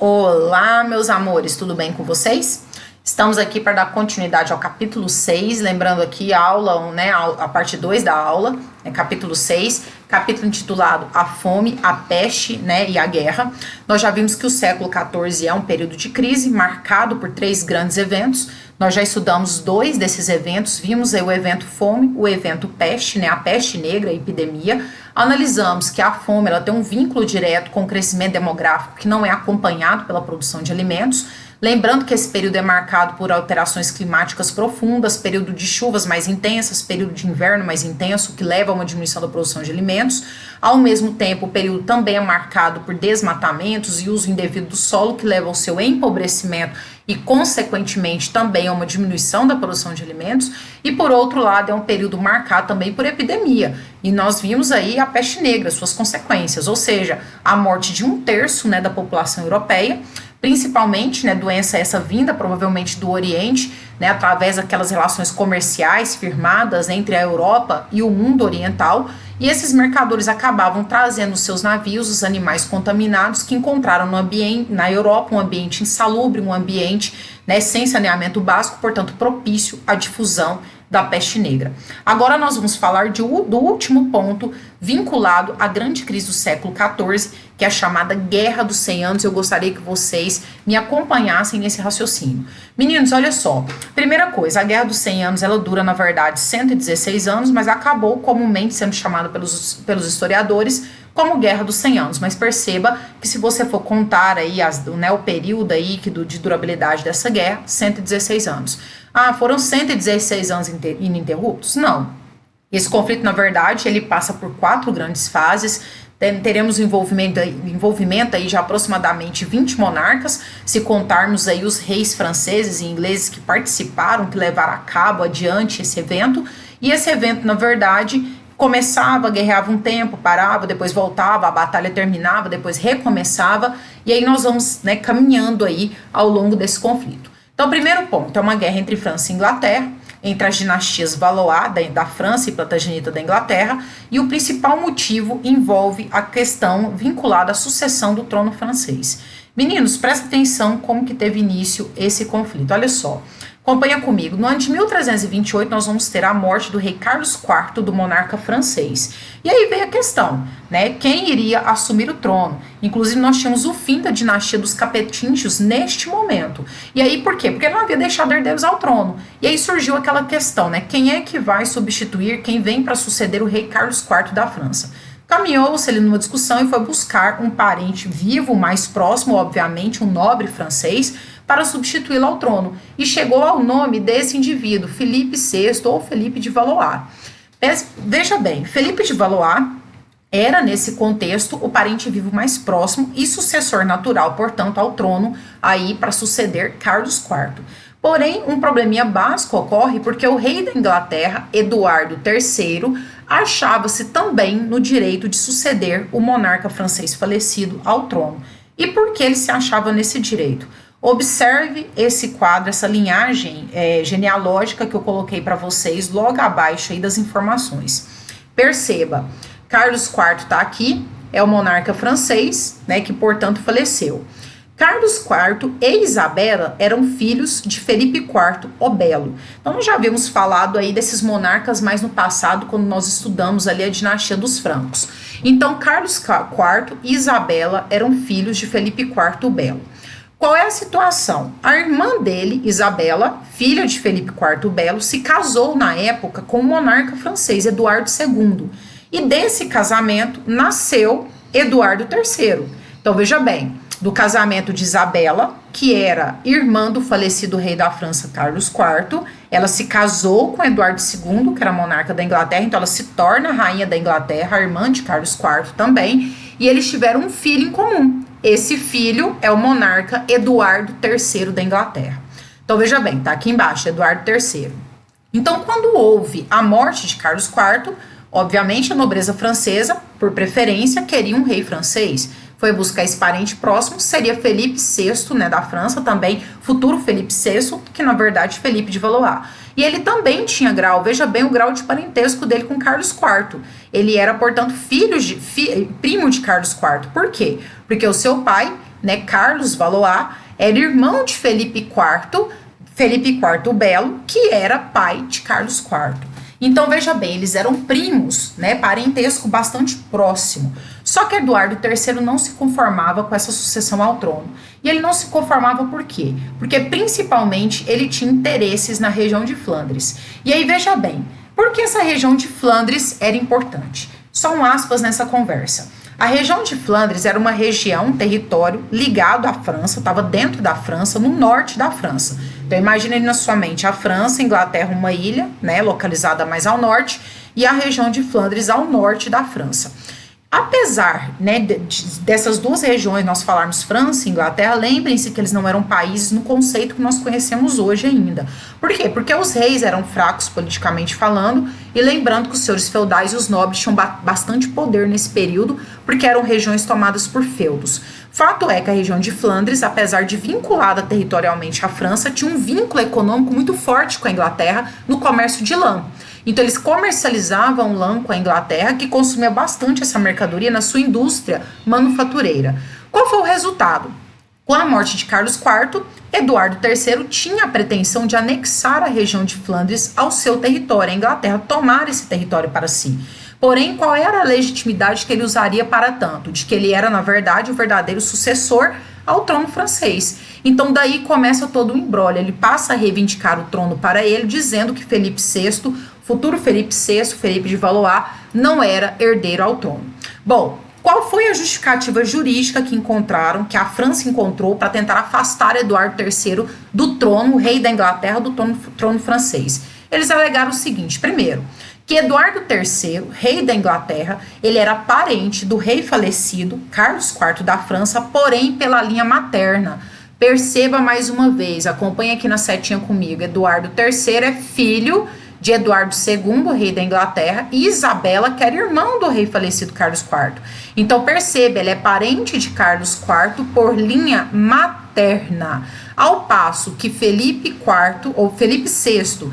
Olá, meus amores, tudo bem com vocês? Estamos aqui para dar continuidade ao capítulo 6, lembrando aqui a aula, né, a parte 2 da aula, capítulo 6, capítulo intitulado A Fome, a Peste, né, e a Guerra. Nós já vimos que o século XIV é um período de crise marcado por 3 grandes eventos. Nós já estudamos 2 desses eventos, vimos aí o evento fome, o evento peste, né, a peste negra, a epidemia. Analisamos que a fome ela tem um vínculo direto com o crescimento demográfico que não é acompanhado pela produção de alimentos. Lembrando que esse período é marcado por alterações climáticas profundas, período de chuvas mais intensas, período de inverno mais intenso, que leva a uma diminuição da produção de alimentos. Ao mesmo tempo, o período também é marcado por desmatamentos e uso indevido do solo, que leva ao seu empobrecimento e, consequentemente, também a uma diminuição da produção de alimentos. E, por outro lado, é um período marcado também por epidemia. E nós vimos aí a peste negra, suas consequências, ou seja, a morte de 1/3, né, da população europeia, principalmente, né, doença essa vinda provavelmente do Oriente, né, através daquelas relações comerciais firmadas entre a Europa e o mundo oriental, e esses mercadores acabavam trazendo nos seus navios os animais contaminados que encontraram no ambiente, na Europa, um ambiente insalubre, um ambiente, né, sem saneamento básico, portanto propício à difusão da peste negra. Agora nós vamos falar do último ponto vinculado à grande crise do século XIV, que é a chamada Guerra dos 100 Anos. Eu gostaria que vocês me acompanhassem nesse raciocínio. Meninos, olha só. Primeira coisa, a Guerra dos 100 Anos, ela dura, na verdade, 116 anos, mas acabou comumente sendo chamada pelos historiadores como Guerra dos 100 Anos. Mas perceba que se você for contar aí o período aí de durabilidade dessa guerra, 116 anos. Ah, foram 116 anos ininterruptos? Não. Esse conflito, na verdade, ele passa por 4 grandes fases. Teremos envolvimento aí de aproximadamente 20 monarcas, se contarmos aí os reis franceses e ingleses que participaram, que levaram a cabo adiante esse evento. E esse evento, na verdade, começava, guerreava um tempo, parava, depois voltava, a batalha terminava, depois recomeçava. E aí nós vamos, né, caminhando aí ao longo desse conflito. Então, o primeiro ponto é uma guerra entre França e Inglaterra, entre as dinastias Valois da França e Plantageneta da Inglaterra, e o principal motivo envolve a questão vinculada à sucessão do trono francês. Meninos, presta atenção como que teve início esse conflito. Olha só, acompanha comigo. No ano de 1328, nós vamos ter a morte do rei Carlos IV, do monarca francês. E aí veio a questão, né? Quem iria assumir o trono? Inclusive, nós tínhamos o fim da dinastia dos Capetinhos neste momento. E aí, por quê? Porque não havia deixado herdeiros ao trono. E aí surgiu aquela questão, né? Quem é que vai substituir, quem vem para suceder o rei Carlos IV da França? Caminhou-se ali numa discussão e foi buscar um parente vivo, mais próximo, obviamente, um nobre francês, para substituí-lo ao trono. E chegou ao nome desse indivíduo, Felipe VI ou Felipe de Valois. Veja bem, Felipe de Valois era, nesse contexto, o parente vivo mais próximo e sucessor natural, portanto, ao trono, aí para suceder Carlos IV. Porém, um probleminha básico ocorre porque o rei da Inglaterra, Eduardo III, achava-se também no direito de suceder o monarca francês falecido ao trono. E por que ele se achava nesse direito? Observe esse quadro, essa linhagem genealógica que eu coloquei para vocês logo abaixo aí das informações. Perceba, Carlos IV está aqui, é o monarca francês, né, que portanto faleceu. Carlos IV e Isabela eram filhos de Felipe IV o Belo. Então, nós já havíamos falado aí desses monarcas mais no passado, quando nós estudamos ali a dinastia dos francos. Então, Carlos IV e Isabela eram filhos de Felipe IV o Belo. Qual é a situação? A irmã dele, Isabela, filha de Felipe IV o Belo, se casou na época com o monarca francês, Eduardo II. E desse casamento nasceu Eduardo III. Então, veja bem, do casamento de Isabela, que era irmã do falecido rei da França, Carlos IV, ela se casou com Eduardo II, que era monarca da Inglaterra, então ela se torna rainha da Inglaterra, a irmã de Carlos IV também, e eles tiveram um filho em comum. Esse filho é o monarca Eduardo III da Inglaterra. Então veja bem, tá aqui embaixo, Eduardo III. Então, quando houve a morte de Carlos IV, obviamente a nobreza francesa, por preferência, queria um rei francês. Foi buscar esse parente próximo, seria Felipe VI, né, da França, também futuro Felipe VI, que na verdade Felipe de Valois. E ele também tinha grau, veja bem o grau de parentesco dele com Carlos IV. Ele era, portanto, primo de Carlos IV. Por quê? Porque o seu pai né, Carlos Valois, era irmão de Felipe IV o Belo, que era pai de Carlos IV. Então, veja bem, eles eram primos, né, parentesco bastante próximo. Só que Eduardo III não se conformava com essa sucessão ao trono. E ele não se conformava por quê? Porque, principalmente, ele tinha interesses na região de Flandres. E aí, veja bem, por que essa região de Flandres era importante? Só um aspas nessa conversa. A região de Flandres era uma região, um território ligado à França, estava dentro da França, no norte da França. Então imagine na sua mente a França, a Inglaterra, uma ilha, né, localizada mais ao norte, e a região de Flandres ao norte da França. Apesar, né, dessas duas regiões nós falarmos França e Inglaterra, lembrem-se que eles não eram países no conceito que nós conhecemos hoje ainda. Por quê? Porque os reis eram fracos politicamente falando, e lembrando que os senhores feudais e os nobres tinham bastante poder nesse período, porque eram regiões tomadas por feudos. Fato é que a região de Flandres, apesar de vinculada territorialmente à França, tinha um vínculo econômico muito forte com a Inglaterra no comércio de lã. Então eles comercializavam lã com a Inglaterra, que consumia bastante essa mercadoria na sua indústria manufatureira. Qual foi o resultado? Com a morte de Carlos IV, Eduardo III tinha a pretensão de anexar a região de Flandres ao seu território, a Inglaterra tomar esse território para si. Porém, qual era a legitimidade que ele usaria para tanto? De que ele era, na verdade, o verdadeiro sucessor ao trono francês. Então daí começa todo o imbróglio. Ele passa a reivindicar o trono para ele, dizendo que Felipe VI, futuro Felipe VI, Felipe de Valois, não era herdeiro ao trono. Bom, qual foi a justificativa jurídica que a França encontrou para tentar afastar Eduardo III do trono, o rei da Inglaterra, do trono francês? Eles alegaram o seguinte: primeiro, que Eduardo III, rei da Inglaterra, ele era parente do rei falecido, Carlos IV da França, porém pela linha materna. Perceba mais uma vez, acompanhe aqui na setinha comigo, Eduardo III é filho de Eduardo II, rei da Inglaterra, e Isabela, que era irmão do rei falecido Carlos IV. Então perceba, ele é parente de Carlos IV por linha materna. Ao passo que Felipe IV, ou Felipe VI,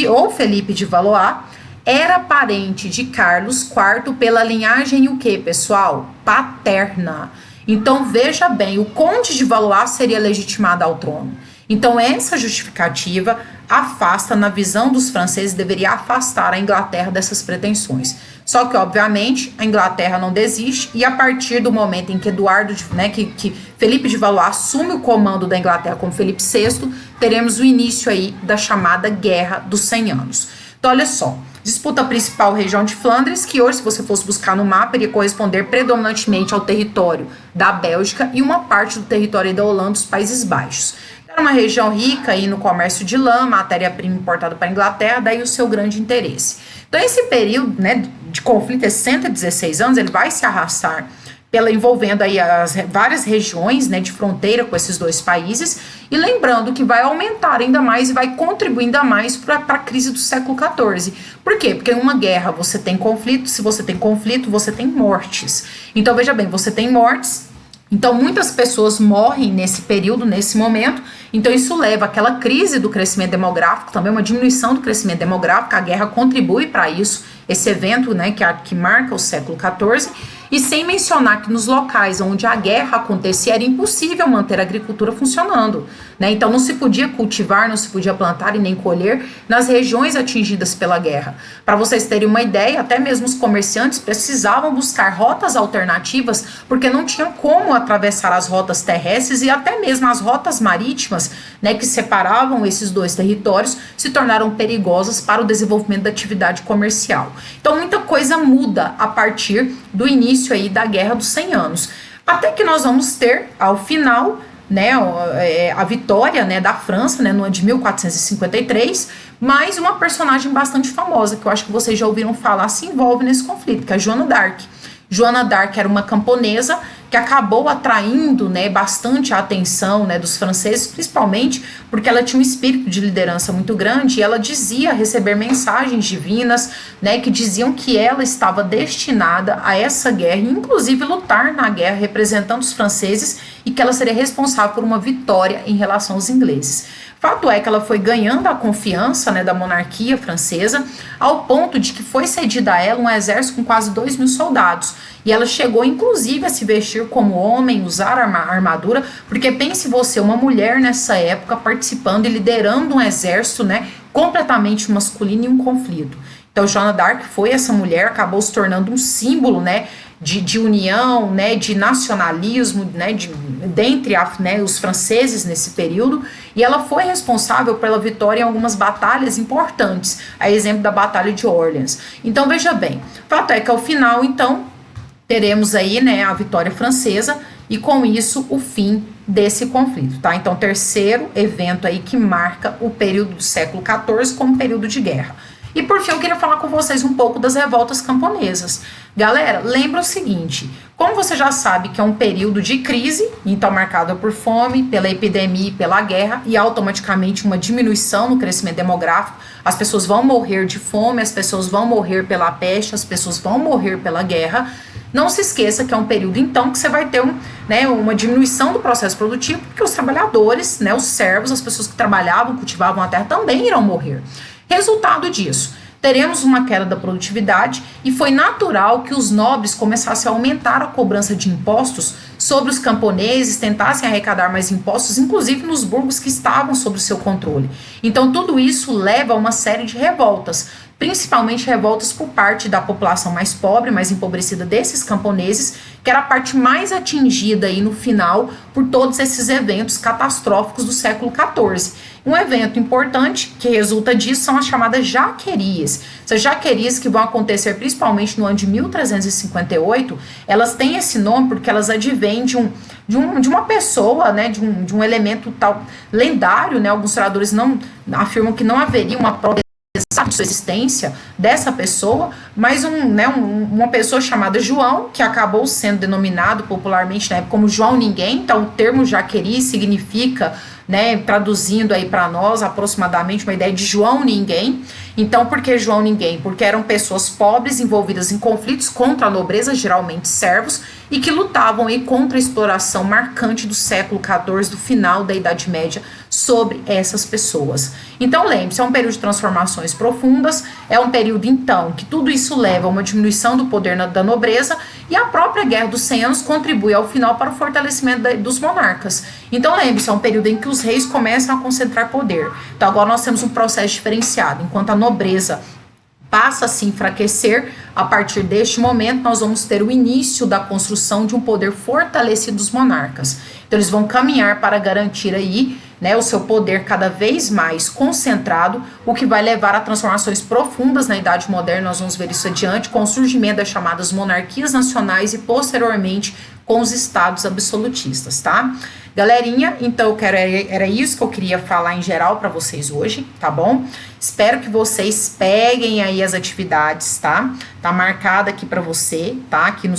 ou Felipe de Valois, era parente de Carlos IV pela linhagem o que, pessoal? Paterna. Então, veja bem, o conde de Valois seria legitimado ao trono. Então, essa justificativa afasta, na visão dos franceses, deveria afastar a Inglaterra dessas pretensões. Só que, obviamente, a Inglaterra não desiste, e a partir do momento em que que Felipe de Valois assume o comando da Inglaterra como Felipe VI, teremos o início aí da chamada Guerra dos 100 Anos. Então, olha só, disputa principal região de Flandres, que hoje, se você fosse buscar no mapa, iria corresponder predominantemente ao território da Bélgica e uma parte do território da Holanda, dos Países Baixos. Era uma região rica aí no comércio de lã, matéria-prima importada para a Inglaterra, daí o seu grande interesse. Então, esse período, né, de conflito, esses 116 anos, ele vai se arrastar envolvendo aí as várias regiões, né, de fronteira com esses dois países, e lembrando que vai aumentar ainda mais e vai contribuir ainda mais para a crise do século XIV. Por quê? Porque em uma guerra você tem conflito, se você tem conflito, você tem mortes. Então, veja bem, você tem mortes, então muitas pessoas morrem nesse período, nesse momento, então isso leva àquela crise do crescimento demográfico, também uma diminuição do crescimento demográfico, a guerra contribui para isso, esse evento, né, que marca o século XIV, e sem mencionar que nos locais onde a guerra acontecia era impossível manter a agricultura funcionando, né? Então não se podia cultivar, não se podia plantar e nem colher nas regiões atingidas pela guerra. Para vocês terem uma ideia, até mesmo os comerciantes precisavam buscar rotas alternativas porque não tinham como atravessar as rotas terrestres, e até mesmo as rotas marítimas, né, que separavam esses dois territórios, se tornaram perigosas para o desenvolvimento da atividade comercial. Então muita coisa muda a partir do início aí da Guerra dos 100 Anos, até que nós vamos ter ao final, né, a vitória, né, da França, né, no ano de 1453, mais uma personagem bastante famosa que eu acho que vocês já ouviram falar, se envolve nesse conflito, que é a Joana d'Arc. Joana d'Arc era uma camponesa que acabou atraindo, né, bastante a atenção, né, dos franceses, principalmente porque ela tinha um espírito de liderança muito grande, e ela dizia receber mensagens divinas, né, que diziam que ela estava destinada a essa guerra, inclusive lutar na guerra representando os franceses, e que ela seria responsável por uma vitória em relação aos ingleses. Fato é que ela foi ganhando a confiança, né, da monarquia francesa, ao ponto de que foi cedida a ela um exército com quase 2.000 soldados. E ela chegou, inclusive, a se vestir como homem, usar armadura, porque pense você, uma mulher nessa época participando e liderando um exército, né, completamente masculino em um conflito. Então, Joana d'Arc foi essa mulher, acabou se tornando um símbolo, né, de união, né, de nacionalismo, né, dentre né, os franceses nesse período, e ela foi responsável pela vitória em algumas batalhas importantes, a exemplo da Batalha de Orleans. Então, veja bem, fato é que ao final, então, teremos aí, né, a vitória francesa e com isso o fim desse conflito, tá? Então, terceiro evento aí que marca o período do século XIV como período de guerra. E por fim, eu queria falar com vocês um pouco das revoltas camponesas. Galera, lembra o seguinte, como você já sabe que é um período de crise, então marcado por fome, pela epidemia e pela guerra, e automaticamente uma diminuição no crescimento demográfico, as pessoas vão morrer de fome, as pessoas vão morrer pela peste, as pessoas vão morrer pela guerra. Não se esqueça que é um período, então, que você vai ter uma diminuição do processo produtivo, porque os trabalhadores, né, os servos, as pessoas que trabalhavam, cultivavam a terra, também irão morrer. Resultado disso, teremos uma queda da produtividade e foi natural que os nobres começassem a aumentar a cobrança de impostos sobre os camponeses, tentassem arrecadar mais impostos, inclusive nos burgos que estavam sob o seu controle. Então, tudo isso leva a uma série de revoltas, principalmente revoltas por parte da população mais pobre, mais empobrecida desses camponeses, que era a parte mais atingida aí no final por todos esses eventos catastróficos do século XIV. Um evento importante que resulta disso são as chamadas jaquerias. Essas jaquerias que vão acontecer principalmente no ano de 1358, elas têm esse nome porque elas advêm de uma pessoa, né, de um elemento tal lendário, né? Alguns historiadores não afirmam que não haveria uma prova de sua existência dessa pessoa, mas uma pessoa chamada João, que acabou sendo denominado popularmente na época como João Ninguém. Então o termo jaqueri significa, né, traduzindo aí para nós aproximadamente uma ideia de João Ninguém. Então, por que João Ninguém? Porque eram pessoas pobres envolvidas em conflitos contra a nobreza, geralmente servos, e que lutavam aí contra a exploração marcante do século XIV, do final da Idade Média, sobre essas pessoas. Então, lembre-se, é um período de transformações profundas, é um período, então, que tudo isso leva a uma diminuição do poder da nobreza, e a própria Guerra dos 100 Anos contribui ao final para o fortalecimento dos monarcas. Então, lembre-se, é um período em que os reis começam a concentrar poder. Então, agora nós temos um processo diferenciado. Enquanto a nobreza passa a se enfraquecer, a partir deste momento nós vamos ter o início da construção de um poder fortalecido dos monarcas. Então, eles vão caminhar para garantir aí, né, o seu poder cada vez mais concentrado, o que vai levar a transformações profundas na Idade Moderna. Nós vamos ver isso adiante, com o surgimento das chamadas monarquias nacionais e, posteriormente, com os estados absolutistas, tá? Galerinha, então era isso que eu queria falar em geral para vocês hoje, tá bom? Espero que vocês peguem aí as atividades, tá? Tá marcada aqui para você, tá? Aqui no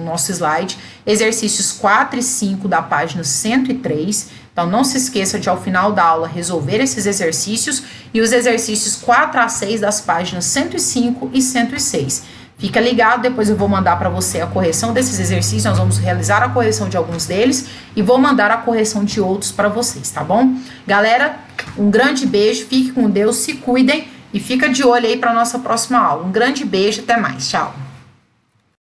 nosso slide, exercícios 4 e 5 da página 103. Então, não se esqueça de, ao final da aula, resolver esses exercícios e os exercícios 4 a 6 das páginas 105 e 106. Fica ligado, depois eu vou mandar para você a correção desses exercícios, nós vamos realizar a correção de alguns deles e vou mandar a correção de outros para vocês, tá bom? Galera, um grande beijo, fique com Deus, se cuidem e fica de olho aí para nossa próxima aula. Um grande beijo, até mais, tchau!